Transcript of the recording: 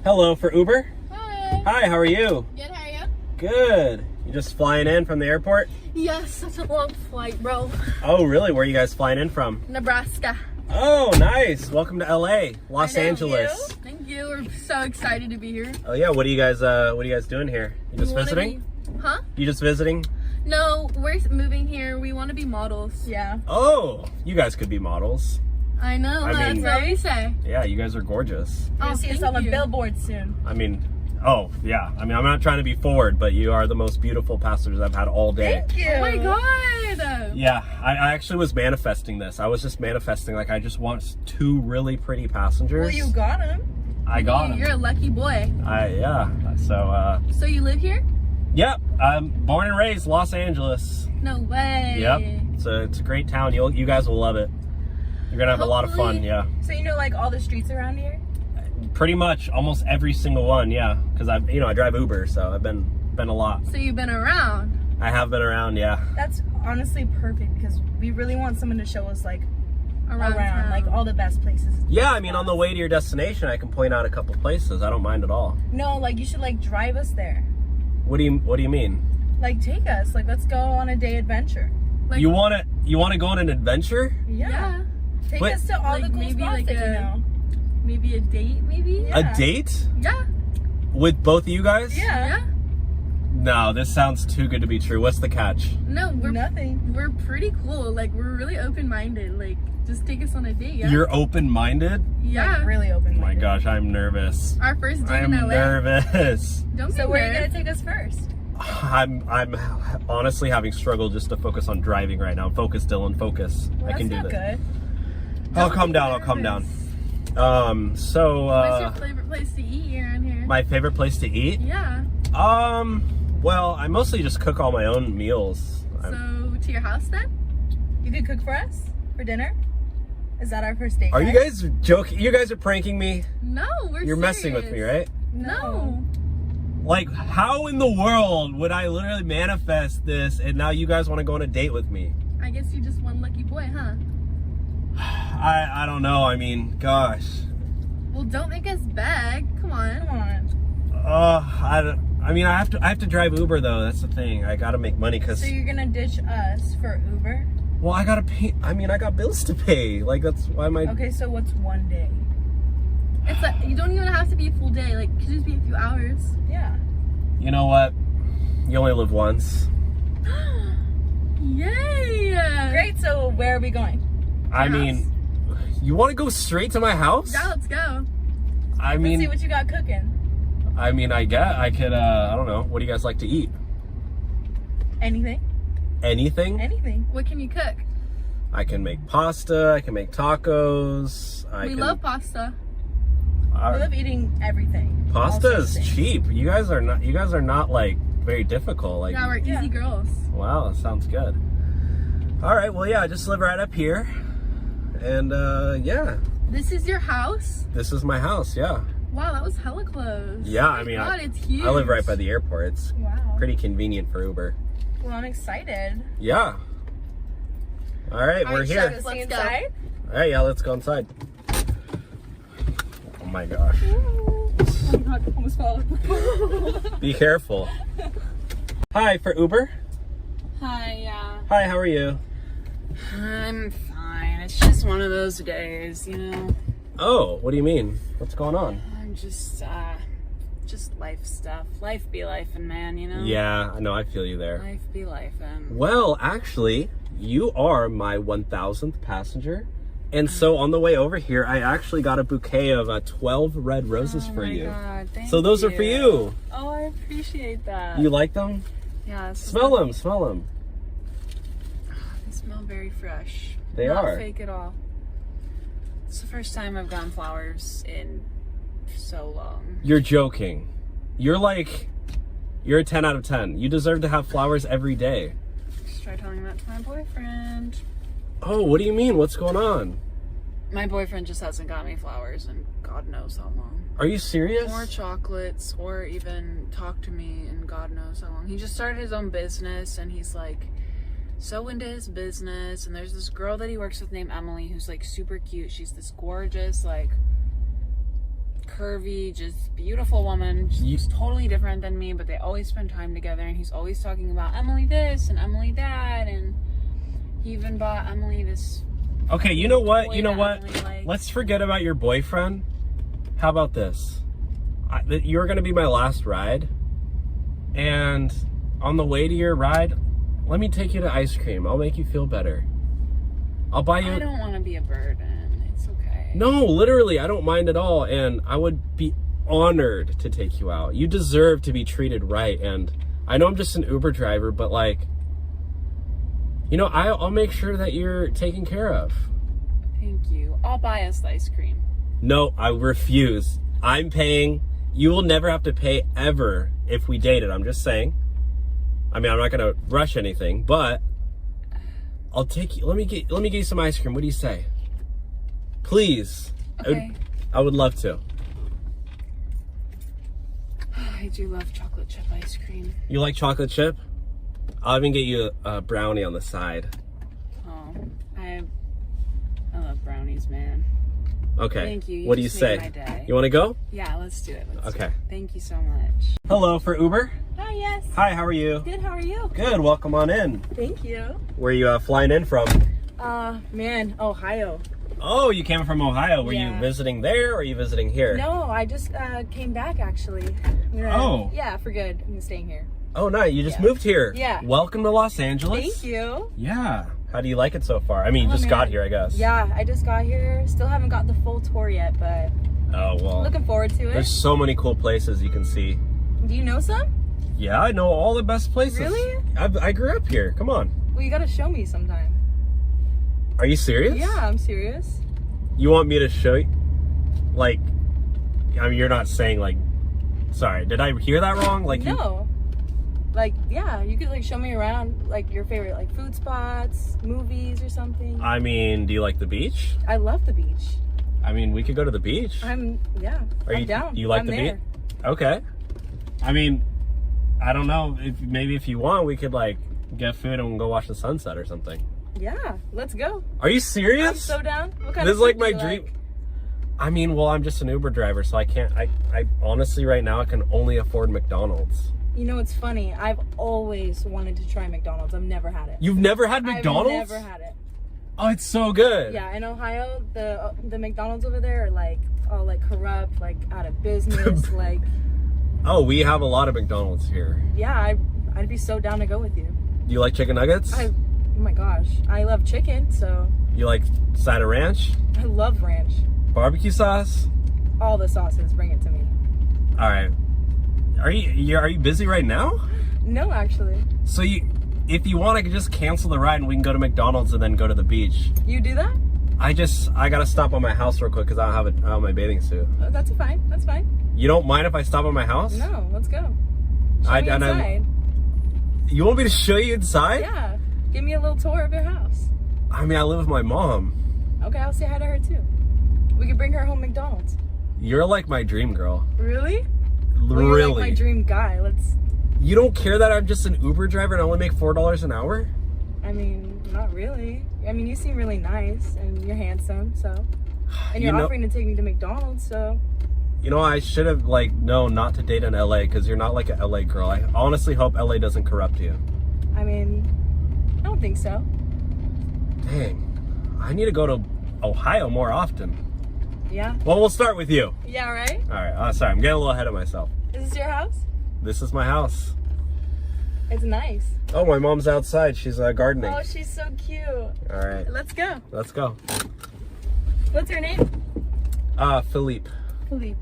Hello for Uber. Hi. Hi, how are you? Good, how are you? Good. You just flying in from the airport? Yes, such a long flight, bro. Oh, really? Where are you guys flying in from? Nebraska. Oh, nice. Welcome to LA, Los Angeles. Thank you. We're so excited to be here. Oh yeah, what are you guys doing here? You just visiting? Huh? You just visiting? No, we're moving here. We want to be models. Yeah. Oh, you guys could be models. I know. I mean, that's what we say. Yeah, you guys are gorgeous. You're gonna see us on a billboard soon. I mean, oh yeah. I mean, I'm not trying to be forward, but you are the most beautiful passengers I've had all day. Thank you. Oh my god. Yeah, I actually was manifesting this. I was just manifesting, like, I just want 2 really pretty passengers. Well, you got him. I got them. You're a lucky boy. Yeah. So you live here? Yep. I'm born and raised Los Angeles. No way. Yep. So it's a great town. You guys will love it. You're gonna have a lot of fun. Yeah. So you know, like, all the streets around here? Pretty much almost every single one. Yeah. Because I drive Uber, so I've been a lot. So you've been around? I have been around. Yeah. That's honestly perfect because we really want someone to show us, like, around town. like all the best places. Yeah. I mean, on the way to your destination, I can point out a couple places. I don't mind at all. No, like, you should, like, drive us there. What do you mean? Like, take us. Like, let's go on a day adventure. Like, You wanna go on an adventure? Yeah. Take Wait. us to all Like, the cool maybe spots like that you know. maybe a date, maybe? Yeah. A date Yeah. with both of you guys? Yeah. No, this sounds too good to be true. What's the catch? No, Nothing. we're pretty cool. Like, we're really open-minded. Like, just take us on a date, yeah? You're open-minded? Yeah. Like, really open. Oh my gosh, I'm nervous. Our first date I'm in LA. nervous. Don't be So where are you nervous. gonna take us first? I'm honestly having struggled just to focus on driving right now. Focus, Dylan, focus. Well, I can do that's this. not good. I'll Don't calm be down. I'll calm down. nervous. What's your So favorite place to eat around here? my favorite place to eat? Yeah. Well, I mostly just cook all my own meals. So, to your house then? You could cook for us for dinner? Is that our first date? Are you guys joking? You guys are pranking me? No, we're You're messing with me, serious. right? No. Like, how in the world would I literally manifest this and now you guys want to go on a date with me? I guess you're just one lucky boy, huh? I don't know. I mean, gosh. Well, don't make us beg. Come on. Come on. I mean, I have to drive Uber though. That's the thing. I gotta make money because. So you're gonna ditch us for Uber? Well, I gotta pay. I mean, I got bills to pay. Like, that's why my. Okay, so what's one day? It's like, you don't even have to be a full day. Like, it could just be a few hours. Yeah. You know what? You only live once. Yay! Great, so where are we going? I House. mean, you want to go straight to my house? Yeah, let's go. I Let's see mean, what you got cooking. I could. I don't know. What do you guys like to eat? Anything? Anything? Anything. What can you cook? I can make pasta. I can make tacos. We love pasta. We love eating everything. Pasta All is sorts of things. cheap. You guys are not like very difficult. Like, Yeah, we're easy Yeah. girls. wow, that sounds good. All right, well, yeah, I just live right up here, and yeah, This is your house? this is my house. Yeah, Wow, that was hella close. yeah. Oh I my mean, God, it's huge. I live right by the airport. It's Wow. pretty convenient for Uber. Well, I'm excited. Yeah. All right, All we're right, here. Let's See go. inside? All right, yeah, let's go inside. Oh my gosh. Oh my God, almost fell. Be careful. Hi, for Uber. Hi, yeah. Hi, how are you? I'm fine. It's just one of those days, you know. Oh, what do you mean? What's going on? I'm just life stuff. Life be lifing, man, you know? Yeah, I know. I feel you there. Life be lifing. Well, actually, you are my 1,000th passenger. And so on the way over here, I actually got a bouquet of 12 red roses for you. God, thank So those are for you. Oh, I appreciate that. You like them? Yeah. it's Smell lovely. them, smell them. They smell very fresh. They Not are. fake at all. It's the first time I've gotten flowers in so long. You're joking. You're a 10 out of 10. You deserve to have flowers every day. Just try telling that to my boyfriend. Oh, what do you mean? What's going on? My boyfriend just hasn't got me flowers in God knows how long. Are you serious? Or chocolates, or even talk to me in God knows how long. He just started his own business, and he's like so into his business. And there's this girl that he works with named Emily who's like super cute. She's this gorgeous, like curvy, just beautiful woman. She's totally different than me, but they always spend time together, and he's always talking about Emily this and Emily that, and he even bought Emily this. Okay, you know what? You know what? Emily likes. Let's forget about your boyfriend. How about this? You're going to be my last ride. And on the way to your ride, let me take you to ice cream. I'll make you feel better. I'll buy you... I don't want to be a burden. It's okay. No, literally, I don't mind at all. And I would be honored to take you out. You deserve to be treated right. And I know I'm just an Uber driver, but like, you know, I'll make sure that you're taken care of. Thank you. I'll buy us the ice cream. No, I refuse. I'm paying. You will never have to pay ever if we dated. I'm just saying. I mean, I'm not gonna rush anything, but I'll take you. Let me get you some ice cream. What do you say? Please. Okay. I would love to. I do love chocolate chip ice cream. You like chocolate chip? I'll even get you a brownie on the side. Oh, I love brownies, man. Okay. Thank you. What do you just made say? my day. You want to go? Yeah, let's do it. Let's do Okay. it. Thank you so much. Hello for Uber. Hi, yes. Hi, how are you? Good, how are you? Good. Welcome on in. Thank you. Where are you flying in from? Man, Ohio. Oh, you came from Ohio. Were you Yeah. visiting there or are you visiting here? No, I just came back actually. Oh. Yeah, for good. I'm staying here. Oh, nice. You just Yeah. moved here. Yeah. Welcome to Los Angeles. Thank you. Yeah. How do you like it so far? I mean, you Oh, just got man. here, I guess. Yeah, I just got here. Still haven't got the full tour yet, but Oh, well. looking forward to it. There's so many cool places you can see. Do you know some? Yeah, I know all the best places. Really? I grew up here. Come on. Well, you gotta show me sometime. Are you serious? Yeah, I'm serious. You want me to show you? Like, I mean, you're not saying like, sorry, did I hear that wrong? Like, No. Like, yeah, you could like show me around like your favorite like food spots, movies or something. I mean, do you like the beach? I love the beach. I mean, we could go to the beach. I'm you down. You like I'm the there. beach? Okay. I mean, I don't know. Maybe if you want, we could like get food and go watch the sunset or something. Yeah, let's go. Are you serious? I'm so down. What kind This of is like food my do you dream. like? I mean, well, I'm just an Uber driver, so I can't. I honestly, right now, I can only afford McDonald's. You know, it's funny. I've always wanted to try McDonald's. I've never had it. You've never had McDonald's? I've never had it. Oh, it's so good. Yeah, in Ohio, the McDonald's over there are like all like corrupt, like out of business. Like, Oh, we have a lot of McDonald's here. yeah, I'd be so down to go with you. Do you like chicken nuggets? Oh my gosh, I love chicken, so You like side of ranch? I love ranch. Barbecue sauce? All the sauces, bring it to me. All right. Are you busy right now? No, actually. So if you want, I could just cancel the ride and we can go to McDonald's and then go to the beach. You do that? I gotta stop on my house real quick because I don't have my bathing suit. That's fine. That's fine. You don't mind if I stop at my house? No, let's go. Show me inside. You want me to show you inside? Yeah, give me a little tour of your house. I mean, I live with my mom. Okay, I'll say hi to her too. We could bring her home McDonald's. You're like my dream girl. Really? Well, Really? you're like my dream guy. You don't care that I'm just an Uber driver and I only make $4 an hour? I mean, not really. I mean, you seem really nice and you're handsome, so. And you're offering to take me to McDonald's, so. You know, I should have known not to date in LA because you're not like an LA girl. I honestly hope LA doesn't corrupt you. I mean, I don't think so. Dang, I need to go to Ohio more often. Yeah? Well, we'll start with you. Yeah, right? All right, sorry, I'm getting a little ahead of myself. Is this your house? This is my house. It's nice. Oh, my mom's outside. She's gardening. Oh, she's so cute. All right, Let's go. let's go. What's her name? Philippe. Philippe.